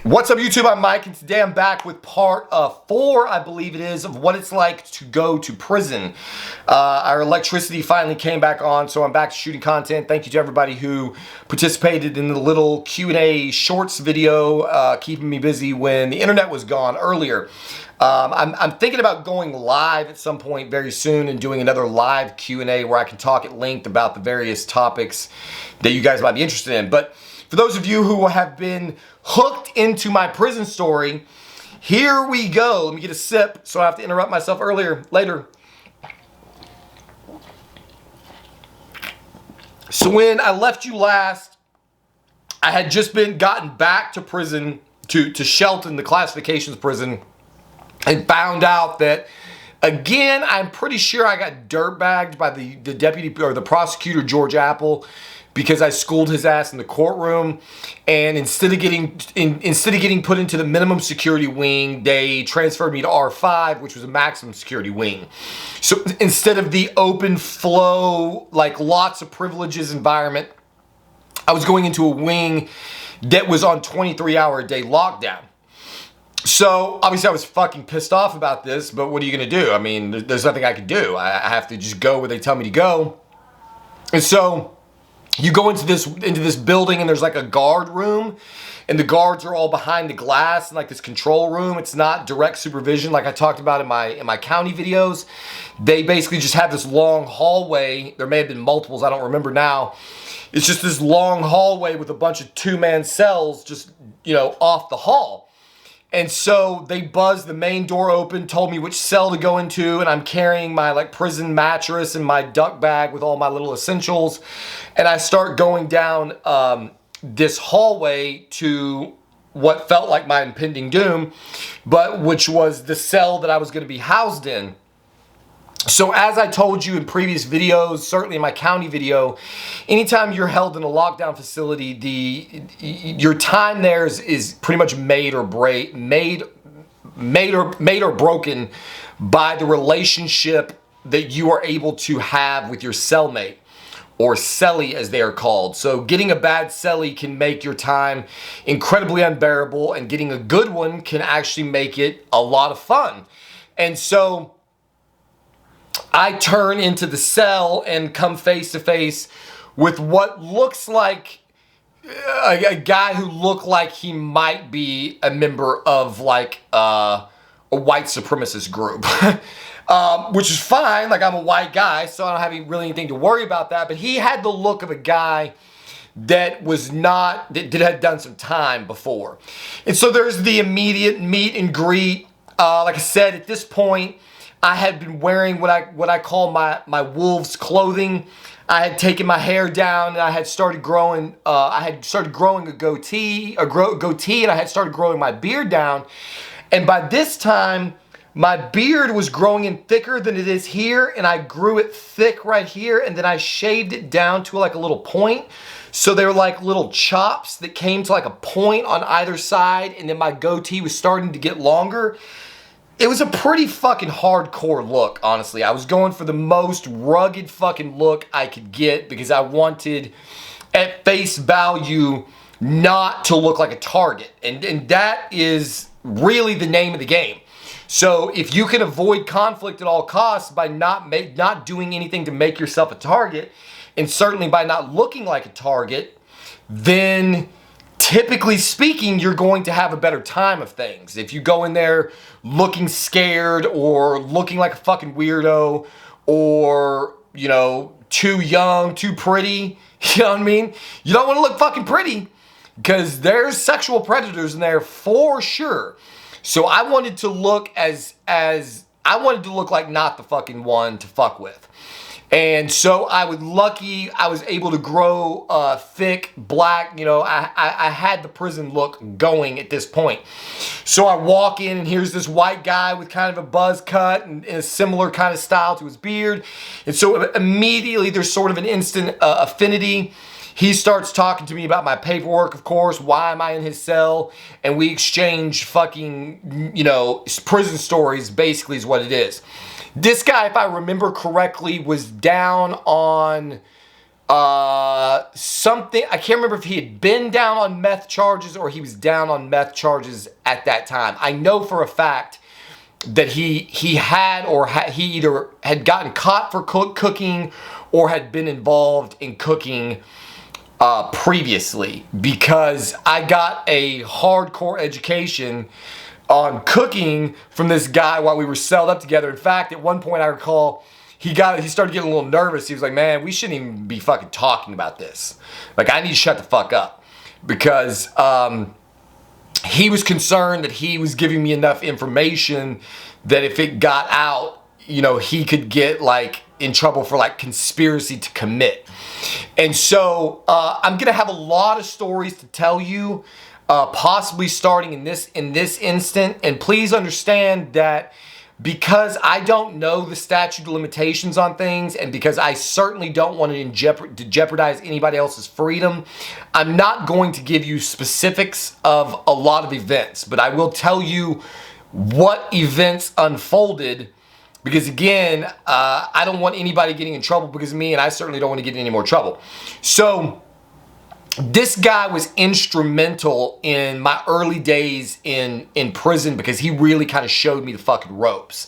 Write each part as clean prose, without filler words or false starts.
What's up, YouTube? I'm Mike, and today I'm back with part 4, I believe it is, of what it's like to go to prison. Our electricity finally came back on, so I'm back to shooting content. Thank you to everybody who participated in the little Q&A shorts video, keeping me busy when the internet was gone earlier. I'm thinking about going live at some point very soon and doing another live Q&A where I can talk at length about the various topics that you guys might be interested in. But for those of you who have been hooked into my prison story, here we go. Let me get a sip so I have to interrupt myself later. So when I left you last, I had just gotten back to prison, to Shelton, the classifications prison, and found out that, again, I'm pretty sure I got dirtbagged by the deputy or the prosecutor, George Apple, because I schooled his ass in the courtroom, and instead of getting put into the minimum security wing, they transferred me to R5, which was a maximum security wing. So instead of the open flow, like lots of privileges environment, I was going into a wing that was on 23-hour-a-day lockdown. So obviously I was fucking pissed off about this, but what are you gonna do? I mean, there's nothing I can do. I have to just go where they tell me to go. And so you go into this building, and there's like a guard room, and the guards are all behind the glass in like this control room. It's not direct supervision like I talked about in my county videos. They basically just have this long hallway. There may have been multiples, I don't remember now. It's just this long hallway with a bunch of two-man cells just, off the hall. And so they buzzed the main door open, told me which cell to go into, and I'm carrying my like prison mattress and my duck bag with all my little essentials. And I start going down this hallway to what felt like my impending doom, but which was the cell that I was going to be housed in. So as I told you in previous videos, certainly in my county video, anytime you're held in a lockdown facility, your time there is pretty much made or broken by the relationship that you are able to have with your cellmate, or cellie as they are called. So getting a bad cellie can make your time incredibly unbearable, and getting a good one can actually make it a lot of fun. And so I turn into the cell and come face to face with what looks like a guy who looked like he might be a member of like a white supremacist group, which is fine. Like, I'm a white guy, so I don't have really anything to worry about that. But he had the look of a guy that had done some time before. And so there's the immediate meet and greet. Like I said, at this point, I had been wearing what I call my wolf's clothing. I had taken my hair down, and I had started growing. A goatee, and I had started growing my beard down. And by this time, my beard was growing in thicker than it is here, and I grew it thick right here, and then I shaved it down to like a little point. So they were like little chops that came to like a point on either side, and then my goatee was starting to get longer. It was a pretty fucking hardcore look, honestly. I was going for the most rugged fucking look I could get because I wanted, at face value, not to look like a target. And that is really the name of the game. So if you can avoid conflict at all costs by not doing anything to make yourself a target, and certainly by not looking like a target, then typically speaking, you're going to have a better time of things. If you go in there looking scared, or looking like a fucking weirdo, or, too young, too pretty, you know what I mean? You don't want to look fucking pretty, because there's sexual predators in there for sure. So I wanted to look like not the fucking one to fuck with. And so I was able to grow thick, black, I had the prison look going at this point. So I walk in, and here's this white guy with kind of a buzz cut and a similar kind of style to his beard. And so immediately there's sort of an instant affinity. He starts talking to me about my paperwork, of course. Why am I in his cell? And we exchange fucking, prison stories, basically is what it is. This guy, if I remember correctly, was down on something, I can't remember if he had been down on meth charges or he was down on meth charges at that time. I know for a fact that he either had gotten caught for cooking or had been involved in cooking previously, because I got a hardcore education on cooking from this guy while we were celled up together. In fact, at one point I recall, he started getting a little nervous. He was like, man, we shouldn't even be fucking talking about this. Like, I need to shut the fuck up. Because he was concerned that he was giving me enough information that if it got out, you know, he could get like in trouble for like conspiracy to commit. And so I'm gonna have a lot of stories to tell you, possibly starting in this instant. And please understand that because I don't know the statute of limitations on things, and because I certainly don't want to jeopardize anybody else's freedom, I'm not going to give you specifics of a lot of events, but I will tell you what events unfolded, because again, I don't want anybody getting in trouble because of me, and I certainly don't want to get in any more trouble. So this guy was instrumental in my early days in prison, because he really kind of showed me the fucking ropes.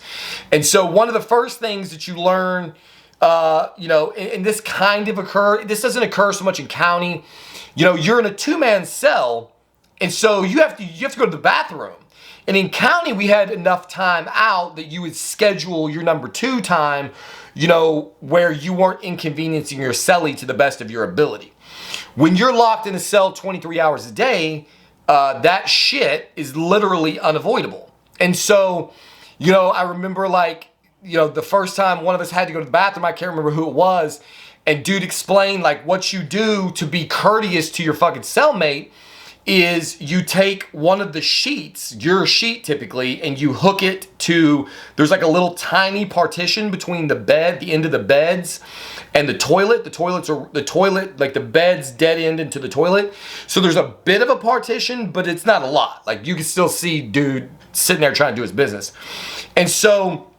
And so one of the first things that you learn, you know, and this kind of this doesn't occur so much in county. You know, you're in a 2-man cell, and so you have to go to the bathroom. And in county, we had enough time out that you would schedule your number 2 time, you know, where you weren't inconveniencing your cellie to the best of your ability. When you're locked in a cell 23 hours a day, that shit is literally unavoidable. And so, you know, I remember like, you know, the first time one of us had to go to the bathroom, I can't remember who it was, and dude explained like what you do to be courteous to your fucking cellmate is you take one of the sheets, your sheet typically, and you hook it to, there's like a little tiny partition between the bed, the end of the beds, and the toilet. The toilet, like the bed's dead end into the toilet. So there's a bit of a partition, but it's not a lot. Like you can still see dude sitting there trying to do his business. And so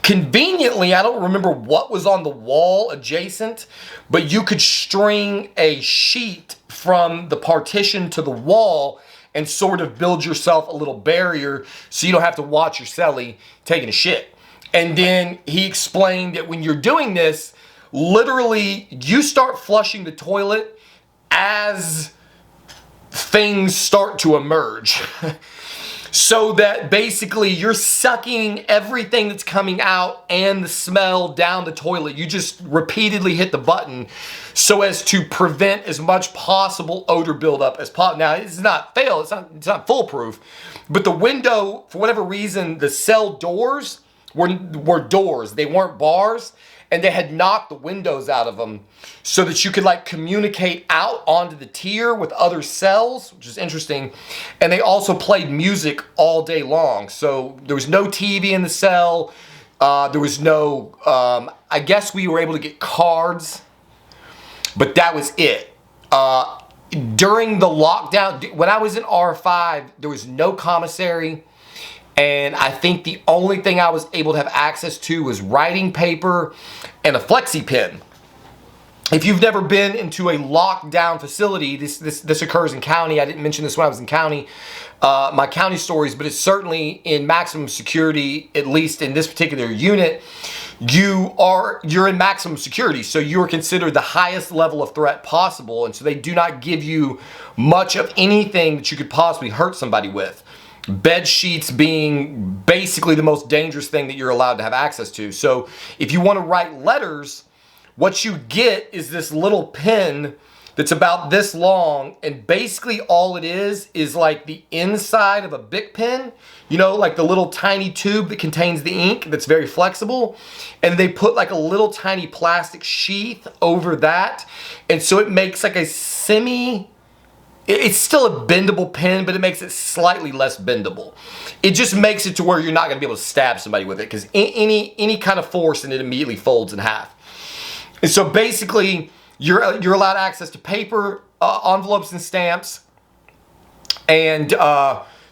conveniently, I don't remember what was on the wall adjacent, but you could string a sheet from the partition to the wall and sort of build yourself a little barrier so you don't have to watch your cellie taking a shit. And then he explained that when you're doing this, literally you start flushing the toilet as things start to emerge. So that basically you're sucking everything that's coming out and the smell down the toilet. You just repeatedly hit the button so as to prevent as much possible odor buildup as possible. Now, it's not it's not foolproof, but the window, for whatever reason, the cell doors were doors. They weren't bars, and they had knocked the windows out of them so that you could like communicate out onto the tier with other cells, which is interesting. And they also played music all day long. So there was no TV in the cell. There was no, I guess we were able to get cards, but that was it. During the lockdown, when I was in R5, there was no commissary. And I think the only thing I was able to have access to was writing paper and a flexi pen. If you've never been into a lockdown facility, this occurs in county. I didn't mention this when I was in county, my county stories, but it's certainly in maximum security, at least in this particular unit. You're in maximum security, so you are considered the highest level of threat possible, and so they do not give you much of anything that you could possibly hurt somebody with. Bed sheets being basically the most dangerous thing that you're allowed to have access to. So if you want to write letters, what you get is this little pen that's about this long, and basically all it is like the inside of a Bic pen, you know, like the little tiny tube that contains the ink that's very flexible, and they put like a little tiny plastic sheath over that, and so it makes like a it's still a bendable pen, but it makes it slightly less bendable. It just makes it to where you're not going to be able to stab somebody with it, because any kind of force and it immediately folds in half. And so basically, you're allowed access to paper, envelopes and stamps, and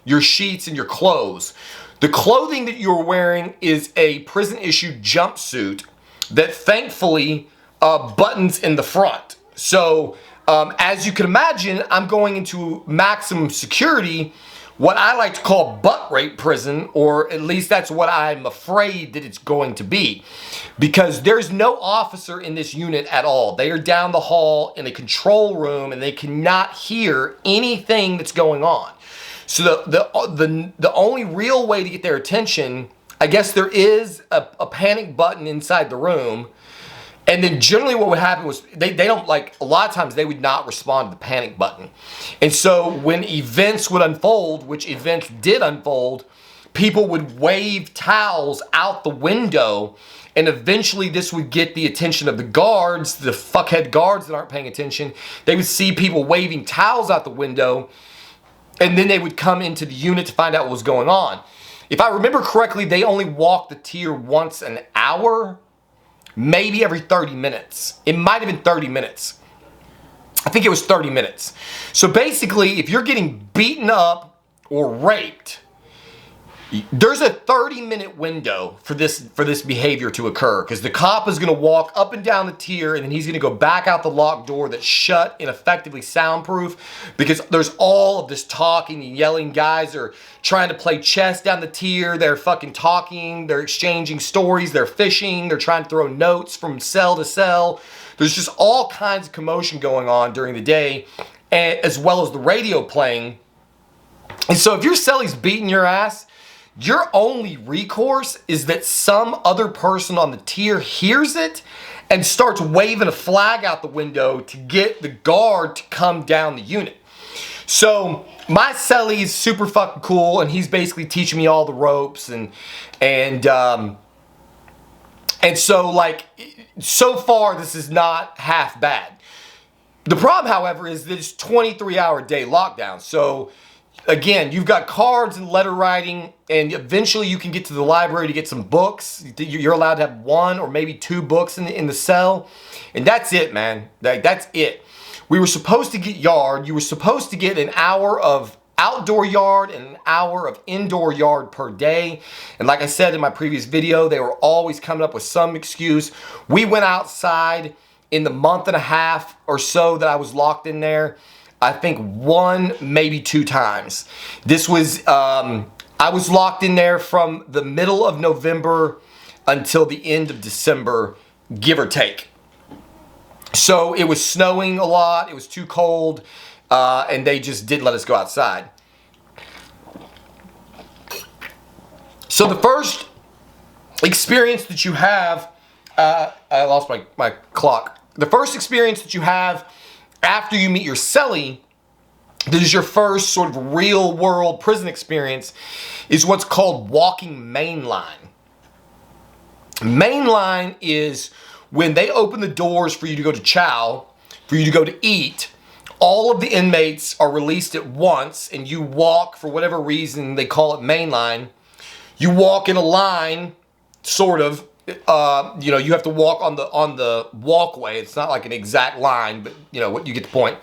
your sheets and your clothes. The clothing that you're wearing is a prison-issued jumpsuit that thankfully buttons in the front. So as you can imagine, I'm going into maximum security, what I like to call butt rape prison, or at least that's what I'm afraid that it's going to be, because there's no officer in this unit at all. They are down the hall in a control room and they cannot hear anything that's going on. So the only real way to get their attention, I guess there is a panic button inside the room. And then generally what would happen was they don't, like, a lot of times they would not respond to the panic button. And so when events would unfold, which events did unfold, people would wave towels out the window, and eventually this would get the attention of the guards, the fuckhead guards that aren't paying attention. They would see people waving towels out the window, and then they would come into the unit to find out what was going on. If I remember correctly, they only walked the tier once an hour, maybe every 30 minutes. It might have been 30 minutes. I think it was 30 minutes. So basically, if you're getting beaten up or raped, there's a 30-minute window for this behavior to occur, because the cop is going to walk up and down the tier, and then he's going to go back out the locked door that's shut and effectively soundproof, because there's all of this talking and yelling. Guys are trying to play chess down the tier. They're fucking talking. They're exchanging stories. They're fishing. They're trying to throw notes from cell to cell. There's just all kinds of commotion going on during the day, as well as the radio playing. And so if your cellie's beating your ass, your only recourse is that some other person on the tier hears it and starts waving a flag out the window to get the guard to come down the unit. So my cellie is super fucking cool, and he's basically teaching me all the ropes, and so, like, so far this is not half bad. The problem, however, is that it's 23-hour day lockdown. So again, you've got cards and letter writing, and eventually you can get to the library to get some books. You're allowed to have one or maybe two books in the cell, and that's it, man. That's it. We were supposed to get yard. You were supposed to get an hour of outdoor yard and an hour of indoor yard per day. And like I said in my previous video, they were always coming up with some excuse. We went outside in the month and a half or so that I was locked in there, I think one, maybe two times. This was, I was locked in there from the middle of November until the end of December, give or take. So it was snowing a lot, it was too cold, and they just didn't let us go outside. So the first experience that you have, I lost my clock. The first experience that you have after you meet your cellie, that is your first sort of real world prison experience, is what's called walking Mainline. Mainline is when they open the doors for you to go to Chow, for you to go to eat. All of the inmates are released at once, and you walk, for whatever reason, they call it Mainline. You walk in a line, sort of. You know, you have to walk on the walkway. It's not like an exact line, but you know what, you get the point.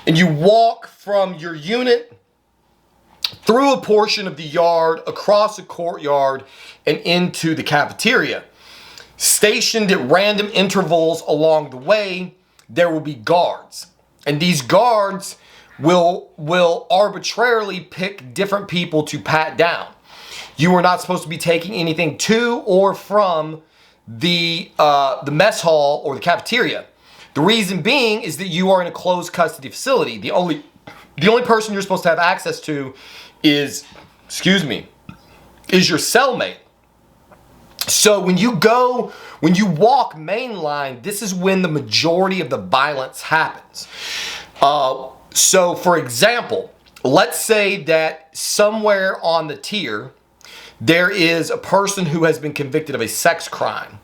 And you walk from your unit through a portion of the yard, across a courtyard, and into the cafeteria. Stationed at random intervals along the way, there will be guards. And these guards will arbitrarily pick different people to pat down. You are not supposed to be taking anything to or from the mess hall or the cafeteria. The reason being is that you are in a closed custody facility. The only person you're supposed to have access to is your cellmate. So when you walk Mainline, this is when the majority of the violence happens. So for example, let's say that somewhere on the tier, there is a person who has been convicted of a sex crime.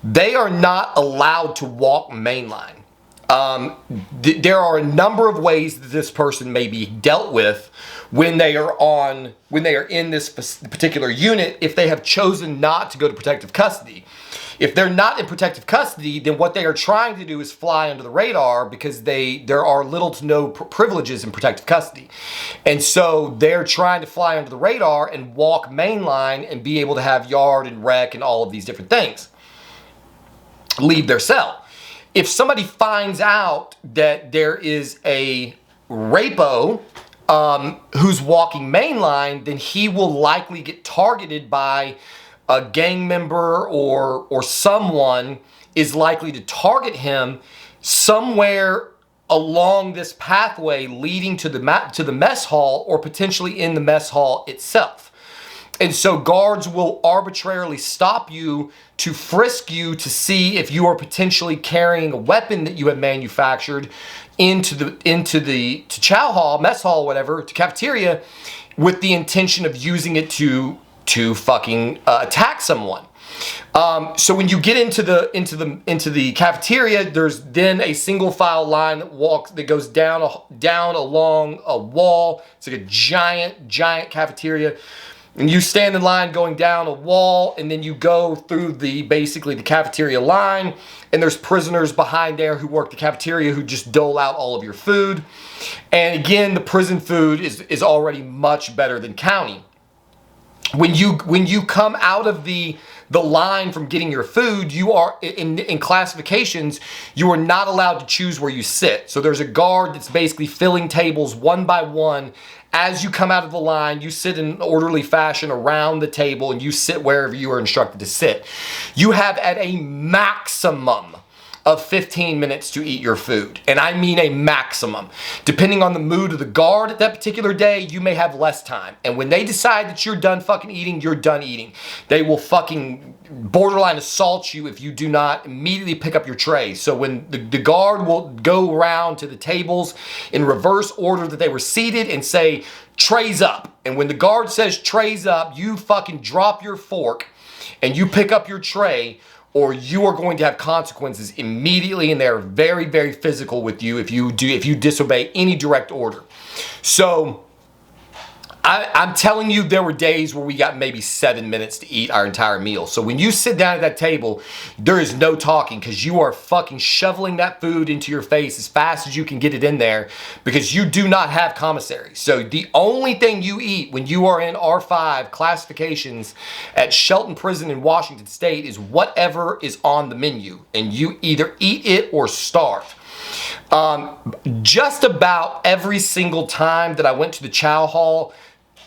They are not allowed to walk Mainline. There are a number of ways that this person may be dealt with when they are in this particular unit, if they have chosen not to go to protective custody. If they're not in protective custody, then what they are trying to do is fly under the radar, because there are little to no privileges in protective custody. And so they're trying to fly under the radar and walk Mainline and be able to have yard and rec and all of these different things. Leave their cell. if somebody finds out that there is a rapo who's walking Mainline, then he will likely get targeted by a gang member or someone is likely to target him somewhere along this pathway leading to the mess hall or potentially in the mess hall itself. And so guards will arbitrarily stop you to frisk you to see if you are potentially carrying a weapon that you have manufactured into Chow Hall, mess hall, whatever, to cafeteria, with the intention of using it to fucking attack someone. So when you get into the cafeteria, there's then a single file line that goes down along a wall. It's like a giant cafeteria. And you stand in line going down a wall, and then you go through basically the cafeteria line, and there's prisoners behind there who work the cafeteria who just dole out all of your food. And again, the prison food is already much better than county. When you come out of the line from getting your food, you are in classifications, you are not allowed to choose where you sit. So there's a guard that's basically filling tables one by one. As you come out of the line, you sit in an orderly fashion around the table and you sit wherever you are instructed to sit. You have at a maximum of 15 minutes to eat your food. And I mean a maximum. Depending on the mood of the guard at that particular day, you may have less time. And when they decide that you're done fucking eating, you're done eating. They will fucking borderline assault you if you do not immediately pick up your tray. So when the guard will go around to the tables in reverse order that they were seated and say, trays up. And when the guard says trays up, you fucking drop your fork and you pick up your tray, or you are going to have consequences immediately, and they're very, very physical with you if you disobey any direct order. So I'm telling you, there were days where we got maybe 7 minutes to eat our entire meal. So when you sit down at that table, there is no talking, because you are fucking shoveling that food into your face as fast as you can get it in there, because you do not have commissary. So the only thing you eat when you are in R5 classifications at Shelton Prison in Washington State is whatever is on the menu, and you either eat it or starve. Just about every single time that I went to the Chow Hall,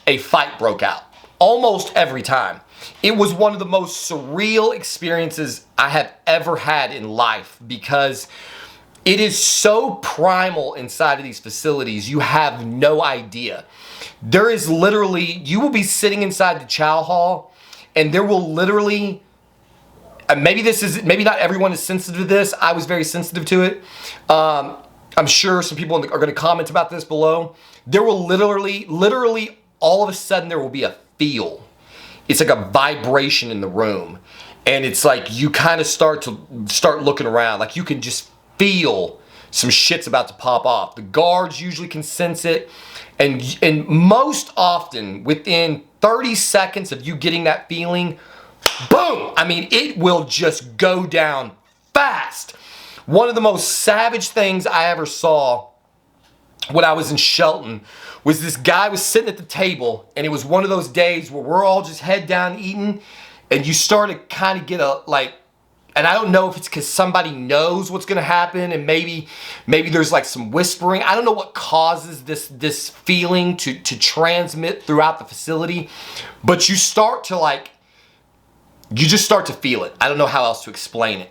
a fight broke out. Almost every time. It was one of the most surreal experiences I have ever had in life, because it is so primal inside of these facilities, you have no idea. There is literally, you will be sitting inside the Chow Hall, and there will literally, maybe not everyone is sensitive to this. I was very sensitive to it. I'm sure some people are going to comment about this below. There will literally, all of a sudden, there will be a feel. It's like a vibration in the room. And it's like you kind of start looking around. Like you can just feel some shit's about to pop off. The guards usually can sense it. And most often, within 30 seconds of you getting that feeling, boom! I mean, it will just go down fast. One of the most savage things I ever saw when I was in Shelton was this guy was sitting at the table, and it was one of those days where we're all just head down eating, and you start to kind of get and I don't know if it's because somebody knows what's going to happen, and maybe there's like some whispering. I don't know what causes this feeling to transmit throughout the facility, but you just start to feel it. I don't know how else to explain it.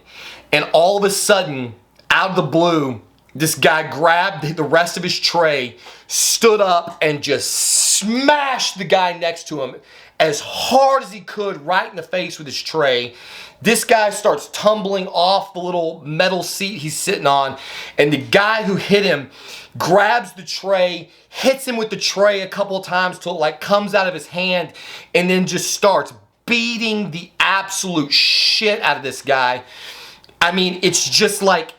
And all of a sudden, out of the blue, this guy grabbed the rest of his tray, stood up, and just smashed the guy next to him as hard as he could right in the face with his tray. This guy starts tumbling off the little metal seat he's sitting on, and the guy who hit him grabs the tray, hits him with the tray a couple of times till it like comes out of his hand, and then just starts beating the absolute shit out of this guy. I mean, it's just like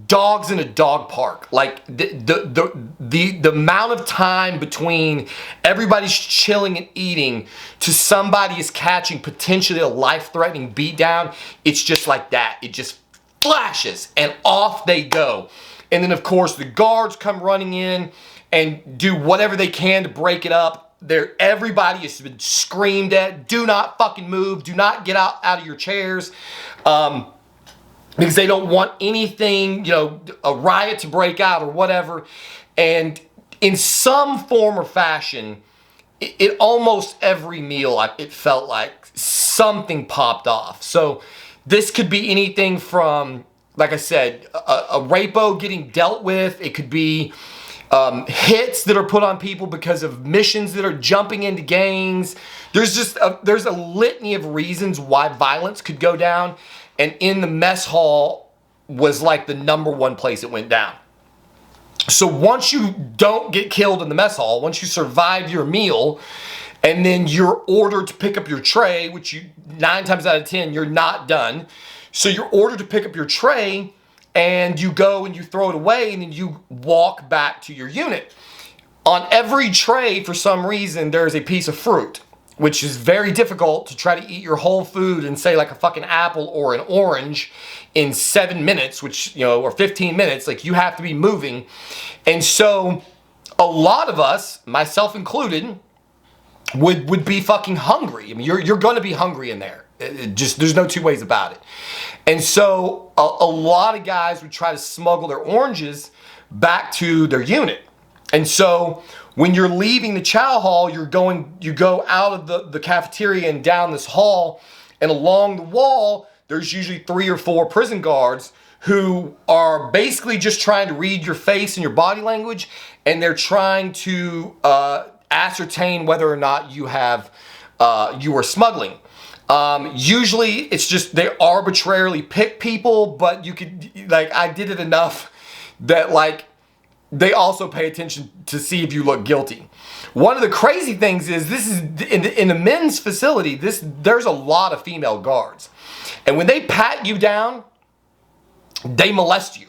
dogs in a dog park. Like the amount of time between everybody's chilling and eating to somebody is catching potentially a life-threatening beatdown, it's just like that. It just flashes and off they go. And then of course the guards come running in and do whatever they can to break it up. Everybody has been screamed at. Do not fucking move. Do not get out of your chairs. because they don't want anything, a riot to break out or whatever. And in some form or fashion, it almost every meal, it felt like something popped off. So this could be anything from, like I said, a rapo getting dealt with. It could be hits that are put on people because of missions that are jumping into gangs. There's a litany of reasons why violence could go down. And in the mess hall was like the #1 place it went down. So once you don't get killed in the mess hall, once you survive your meal, and then you're ordered to pick up your tray, which 9 times out of 10, you're not done. So you're ordered to pick up your tray, and you go and you throw it away, and then you walk back to your unit. On every tray, for some reason, there's a piece of fruit, which is very difficult to try to eat your whole food and say like a fucking apple or an orange in 7 minutes, or 15 minutes. Like, you have to be moving. And so a lot of us, myself included, would be fucking hungry. I mean, you're going to be hungry in there. There's no two ways about it. And so a lot of guys would try to smuggle their oranges back to their unit. And so when you're leaving the chow hall, you go out of the cafeteria and down this hall, and along the wall, there's usually 3 or 4 prison guards who are basically just trying to read your face and your body language, and they're trying to ascertain whether or not you are smuggling. Usually it's just they arbitrarily pick people, but you could, I did it enough that they also pay attention to see if you look guilty. One of the crazy things is this is in the men's facility. There's a lot of female guards, and when they pat you down, they molest you.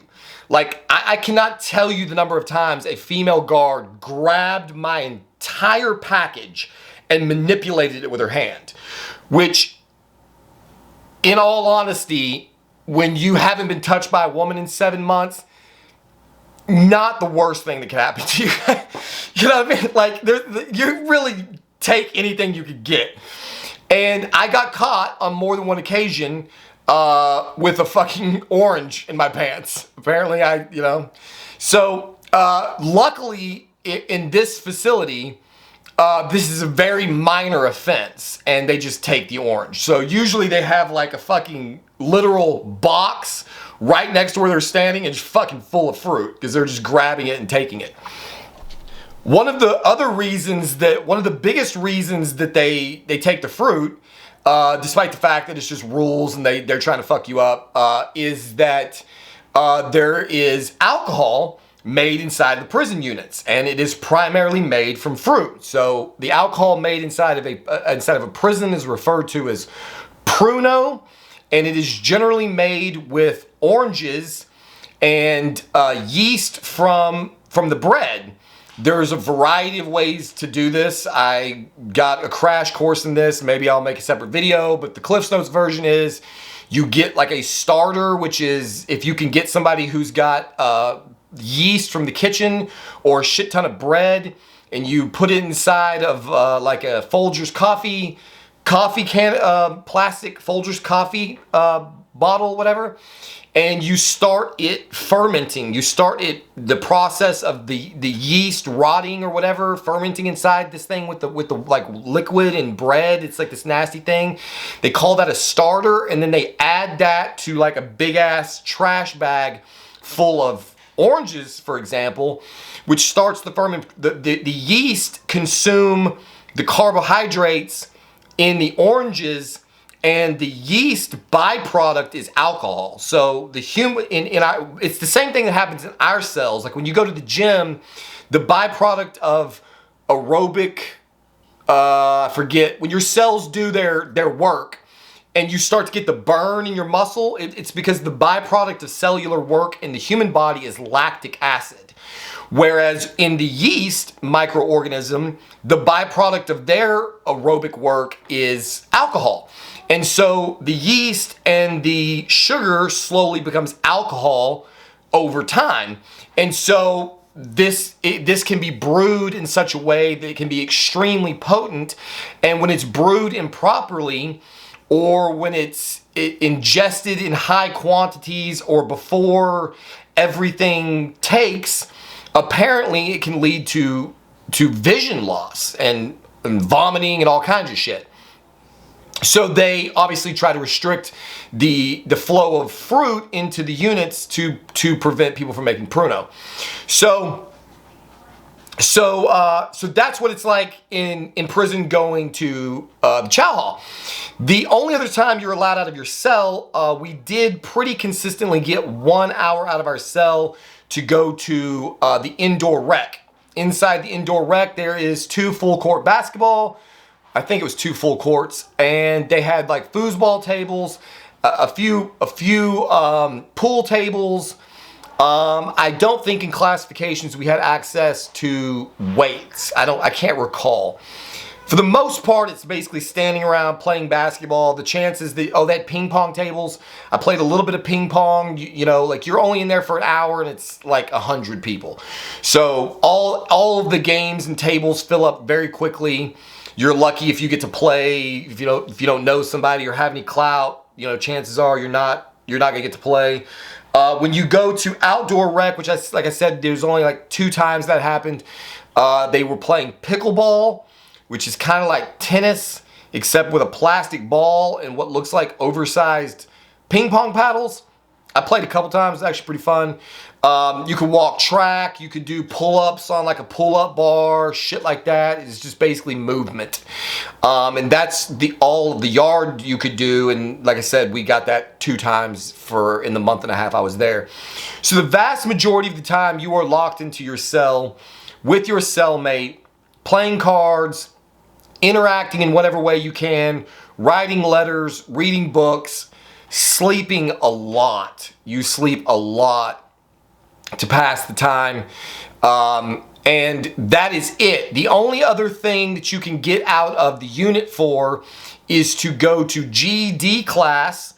I cannot tell you the number of times a female guard grabbed my entire package and manipulated it with her hand, which, in all honesty, when you haven't been touched by a woman in 7 months, not the worst thing that could happen to you. You know what I mean? You really take anything you could get. And I got caught on more than one occasion with a fucking orange in my pants. Apparently So, luckily, in this facility, this is a very minor offense, and they just take the orange. So usually they have a fucking literal box right next to where they're standing, and just fucking full of fruit, because they're just grabbing it and taking it. One of the biggest reasons that they take the fruit, despite the fact that it's just rules and they're trying to fuck you up, is that there is alcohol made inside the prison units, and it is primarily made from fruit. So the alcohol made inside of a prison is referred to as Pruno, and it is generally made with oranges and yeast from the bread. There's a variety of ways to do this. I got a crash course in this. Maybe I'll make a separate video, but the Cliff's Notes version is you get a starter, which is if you can get somebody who's got yeast from the kitchen or a shit ton of bread, and you put it inside of a Folgers coffee can, plastic Folgers coffee bottle, whatever, and you start it fermenting. You start the process of the yeast rotting or whatever, fermenting inside this thing with the liquid and bread. It's this nasty thing. They call that a starter, and then they add that to a big ass trash bag full of oranges, for example, which starts the ferment. The yeast consume the carbohydrates in the oranges, and the yeast byproduct is alcohol. So it's the same thing that happens in our cells. When you go to the gym, the byproduct of aerobic, I forget, when your cells do their work, and you start to get the burn in your muscle, it's because the byproduct of cellular work in the human body is lactic acid. Whereas in the yeast microorganism, the byproduct of their aerobic work is alcohol. And so the yeast and the sugar slowly becomes alcohol over time. And so this can be brewed in such a way that it can be extremely potent. And when it's brewed improperly, or when it's ingested in high quantities or before everything takes, apparently it can lead to vision loss and vomiting and all kinds of shit. So they obviously try to restrict the flow of fruit into the units to prevent people from making Pruno. So that's what it's like in prison going to the Chow Hall. The only other time you're allowed out of your cell, we did pretty consistently get 1 hour out of our cell to go to the indoor rec. Inside the indoor rec, there is 2 full court basketball. I think it was 2 full courts, and they had like foosball tables, a few pool tables. I don't think in classifications we had access to weights. I can't recall. For the most part, it's basically standing around playing basketball. The chances that, they had ping pong tables. I played a little bit of ping pong. You know, like you're only in there for an hour and it's like 100 people. So all of the games and tables fill up very quickly. You're lucky if you get to play. If you don't know somebody or have any clout, you know, chances are you're not gonna get to play. When you go to outdoor rec, which like I said, there's only like 2 times that happened. They were playing pickleball, which is kind of like tennis, except with a plastic ball and what looks like oversized ping pong paddles. I played a couple times. It's actually pretty fun. You could walk track. You could do pull-ups on like a pull-up bar, shit like that. It's just basically movement. And that's all of the yard you could do. And like I said, we got that 2 times in the month and a half I was there. So the vast majority of the time you are locked into your cell with your cellmate, playing cards, interacting in whatever way you can, writing letters, reading books, sleeping a lot. You sleep a lot to pass the time. And that is it. The only other thing that you can get out of the unit for is to go to GED class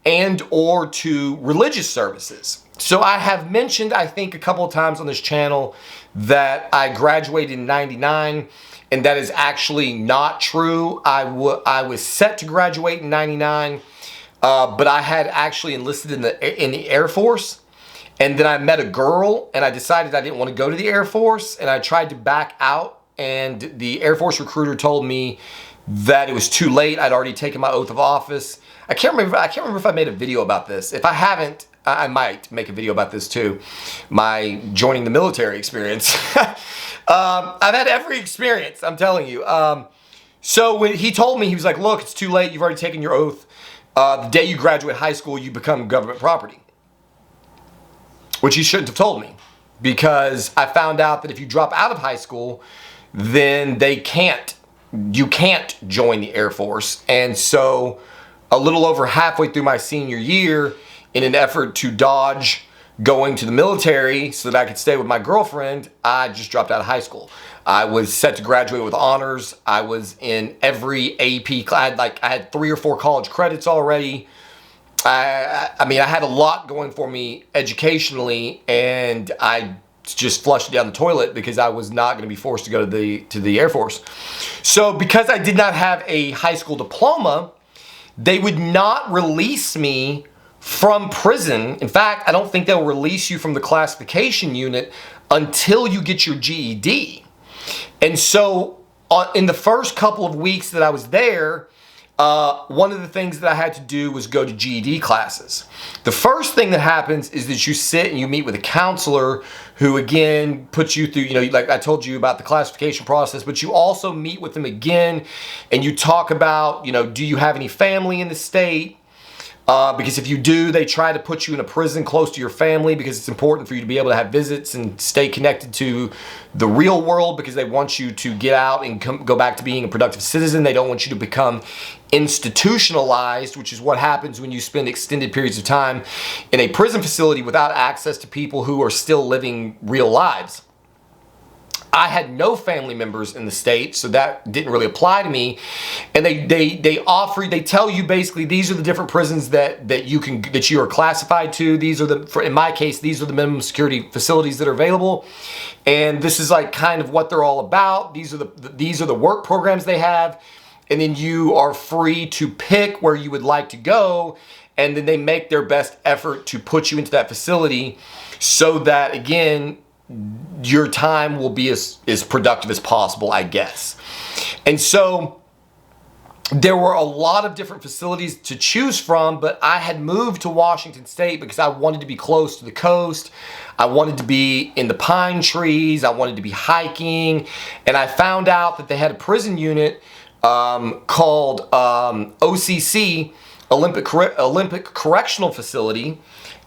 and or to religious services. So I have mentioned, I think a couple of times on this channel, that I graduated in '99, and that is actually not true. I was set to graduate in '99, but I had actually enlisted in the Air Force. And then I met a girl and I decided I didn't want to go to the Air Force, and I tried to back out, and the Air Force recruiter told me that it was too late. I'd already taken my oath of office. I can't remember if I made a video about this. If I haven't, I might make a video about this too. My joining the military experience. I've had every experience, I'm telling you. So when he told me, he was like, look, it's too late. You've already taken your oath. The day you graduate high school, you become government property. Which he shouldn't have told me, because I found out that if you drop out of high school, then you can't join the Air Force. And so a little over halfway through my senior year, in an effort to dodge going to the military so that I could stay with my girlfriend, I just dropped out of high school. I was set to graduate with honors. I was in every AP class. I had 3 or 4 college credits already. I mean, I had a lot going for me educationally, and I just flushed it down the toilet because I was not going to be forced to go to the Air Force. So because I did not have a high school diploma, they would not release me from prison. In fact, I don't think they'll release you from the classification unit until you get your GED. And so in the first couple of weeks that I was there, one of the things that I had to do was go to GED classes. The first thing that happens is that you sit and you meet with a counselor who again puts you through, like I told you about the classification process, but you also meet with them again and you talk about, do you have any family in the state? Because if you do, they try to put you in a prison close to your family, because it's important for you to be able to have visits and stay connected to the real world, because they want you to get out and go back to being a productive citizen. They don't want you to become institutionalized, which is what happens when you spend extended periods of time in a prison facility without access to people who are still living real lives. I had no family members in the state, so that didn't really apply to me. And they tell you basically these are the different prisons that you are classified to. These are in my case, these are the minimum security facilities that are available. And this is like kind of what they're all about. These are the work programs they have. and then you are free to pick where you would like to go, and then they make their best effort to put you into that facility so that, again, your time will be as productive as possible, I guess. And so there were a lot of different facilities to choose from, but I had moved to Washington State because I wanted to be close to the coast. I wanted to be in the pine trees. I wanted to be hiking. And I found out that they had a prison unit called OCC, Olympic Correctional Facility.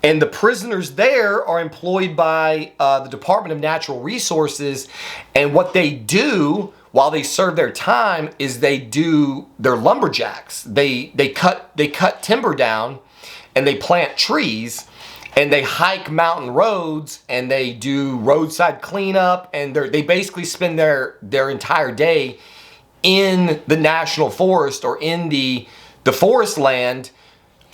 And the prisoners there are employed by the Department of Natural Resources. And what they do while they serve their time is they're lumberjacks. They cut timber down and they plant trees and they hike mountain roads and they do roadside cleanup, and they basically spend their entire day in the national forest or in the forest land,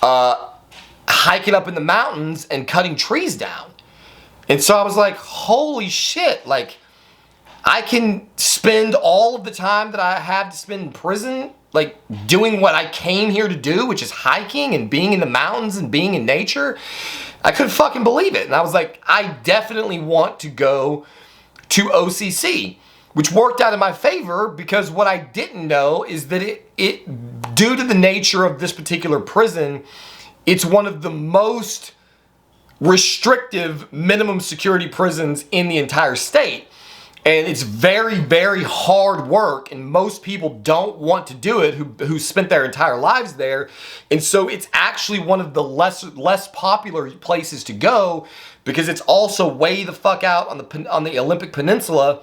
hiking up in the mountains and cutting trees down. And so I was like, holy shit, like, I can spend all of the time that I have to spend in prison, like, doing what I came here to do, which is hiking and being in the mountains and being in nature. I couldn't fucking believe it. And I was like, I definitely want to go to OCC, which worked out in my favor, because what I didn't know is that it due to the nature of this particular prison, it's one of the most restrictive minimum security prisons in the entire state. And it's very, very hard work, and most people don't want to do it who spent their entire lives there. And so it's actually one of the less popular places to go, because it's also way the fuck out on the Olympic Peninsula,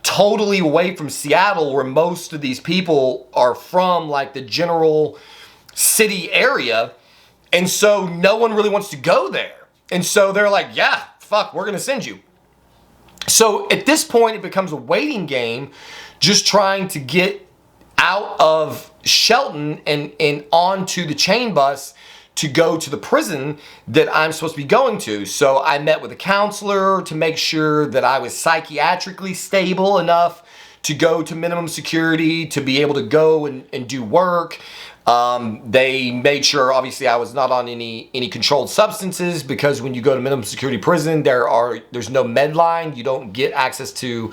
totally away from Seattle, where most of these people are from, like the general city area. And so no one really wants to go there. And so they're like, yeah, fuck, we're gonna send you. So at this point, it becomes a waiting game, just trying to get out of Shelton and onto the chain bus to go to the prison that I'm supposed to be going to. So I met with a counselor to make sure that I was psychiatrically stable enough to go to minimum security, to be able to go and do work. They made sure, obviously, I was not on any controlled substances, because when you go to minimum security prison, there's no Mainline. You don't get access to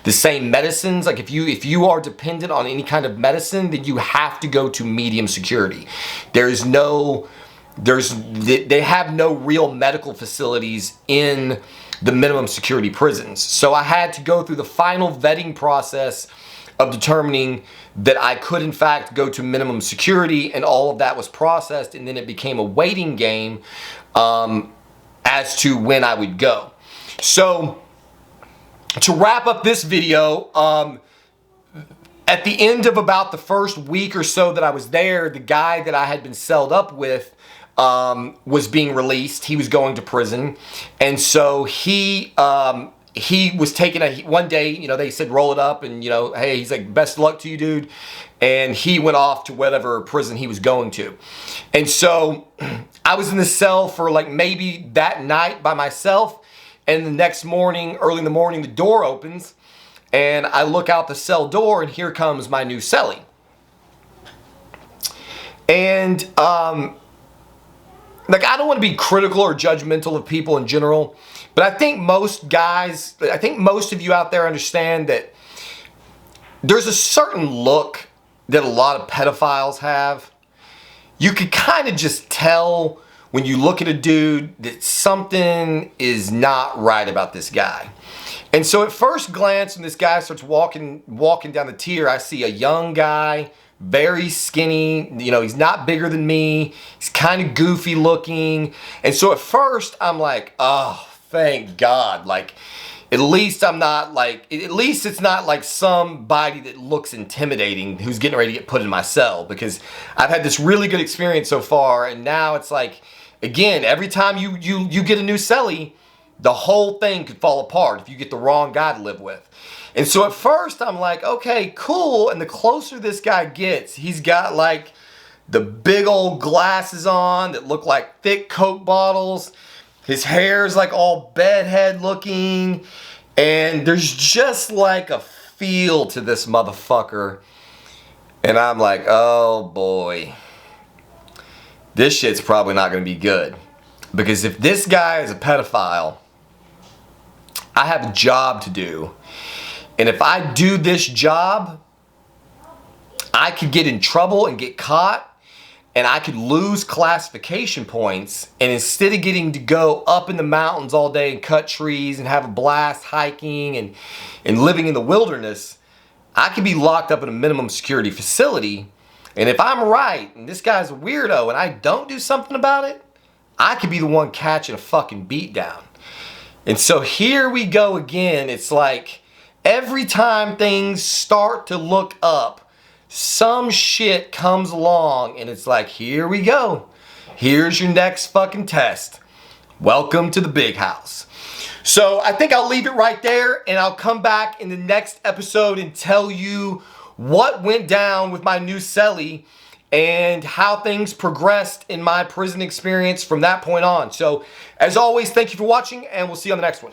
the same medicines. Like if you are dependent on any kind of medicine, then you have to go to medium security. They have no real medical facilities in the minimum security prisons. So I had to go through the final vetting process of determining that I could in fact go to minimum security, and all of that was processed, and then it became a waiting game as to when I would go. So to wrap up this video, at the end of about the first week or so that I was there, the guy that I had been celled up with was being released. He was going to prison, and so he was taking one day, they said roll it up, and hey, he's like, best of luck to you, dude. And he went off to whatever prison he was going to. And so I was in the cell for like maybe that night by myself, and the next morning, early in the morning, the door opens, and I look out the cell door, and here comes my new cellie. And like, I don't want to be critical or judgmental of people in general, but I think most of you out there understand that there's a certain look that a lot of pedophiles have. You could kind of just tell when you look at a dude that something is not right about this guy. And so at first glance, when this guy starts walking down the tier, I see a young guy, very skinny, he's not bigger than me. He's kind of goofy looking. And so at first I'm like, oh, thank God. Like, at least it's not like somebody that looks intimidating who's getting ready to get put in my cell, because I've had this really good experience so far. And now it's like, again, every time you get a new cellie, the whole thing could fall apart if you get the wrong guy to live with. And so at first I'm like, okay, cool. And the closer this guy gets, he's got like the big old glasses on that look like thick Coke bottles. His hair's like all bedhead looking. And there's just like a feel to this motherfucker And I'm like, oh boy, this shit's probably not going to be good. Because if this guy is a pedophile, I have a job to do. And if I do this job, I could get in trouble and get caught. And I could lose classification points. And instead of getting to go up in the mountains all day and cut trees and have a blast hiking and living in the wilderness, I could be locked up in a minimum security facility. And if I'm right, and this guy's a weirdo, and I don't do something about it, I could be the one catching a fucking beat down. And so here we go again. It's like every time things start to look up, some shit comes along and it's like, here we go. Here's your next fucking test. Welcome to the big house. So I think I'll leave it right there, and I'll come back in the next episode and tell you what went down with my new cellie and how things progressed in my prison experience from that point on. So as always, thank you for watching, and we'll see you on the next one.